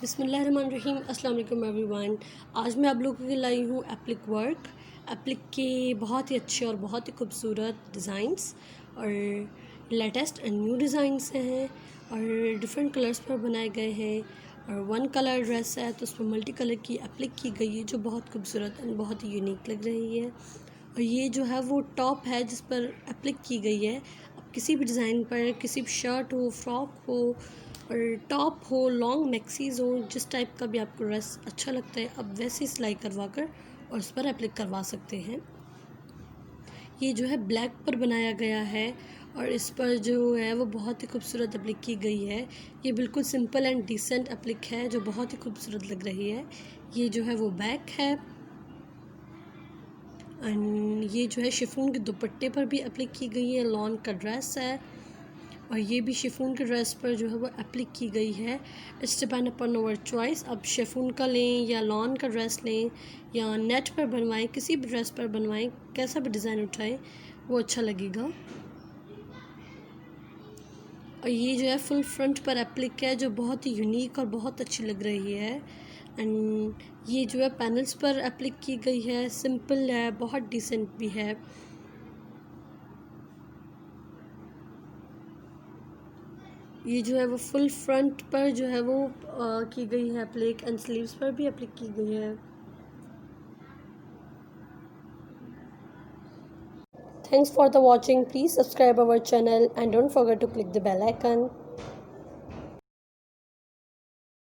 बिस्मिल्लाहिर्रहमानिर्रहीम अस्सलाम वालेकुम एवरीवन। आज मैं आप लोगों के लिए लाई हूँ एप्लिक वर्क। एप्लिक के बहुत ही अच्छे और बहुत ही खूबसूरत डिज़ाइंस और लेटेस्ट एंड न्यू डिज़ाइंस हैं और डिफरेंट कलर्स पर बनाए गए हैं। और वन कलर ड्रेस है तो उस पर मल्टी कलर की एप्लिक की गई है जो बहुत खूबसूरत एंड बहुत ही यूनिक लग रही है। और ये जो है वो टॉप है जिस पर एप्लिक की गई है। अब किसी भी डिज़ाइन पर, किसी भी शर्ट हो, फ्रॉक हो और टॉप हो, लॉन्ग मैक्सीज हो, जिस टाइप का भी आपको ड्रेस अच्छा लगता है अब वैसी सिलाई करवा कर और उस पर एप्लिक करवा सकते हैं। ये जो है ब्लैक पर बनाया गया है और इस पर जो है वो बहुत ही खूबसूरत एप्लिक की गई है। ये बिल्कुल सिंपल एंड डिसेंट एप्लिक है जो बहुत ही खूबसूरत लग रही है। ये जो है वो बैक है एंड ये जो है शिफॉन के दुपट्टे पर भी एप्लिक की गई है। लॉन का ड्रेस है और ये भी शिफॉन के ड्रेस पर जो है वो एप्लिक की गई है। It's depend upon our choice. अब शिफॉन का लें या लॉन का ड्रेस लें या नेट पर बनवाएं, किसी भी ड्रेस पर बनवाएं, कैसा भी डिज़ाइन उठाएं वो अच्छा लगेगा। और ये जो है फुल फ्रंट पर एप्लिक है जो बहुत ही यूनिक और बहुत अच्छी लग रही है। एंड ये जो है पैनल्स पर एप्लिक की गई है, सिंपल है, बहुत डिसेंट भी है। ये जो है वो फुल फ्रंट पर जो है वो की गई है एप्लिक एंड स्लीव्स पर भी एप्लिक की गई है। Thanks for the watching. Please subscribe our channel and don't forget to click the bell icon.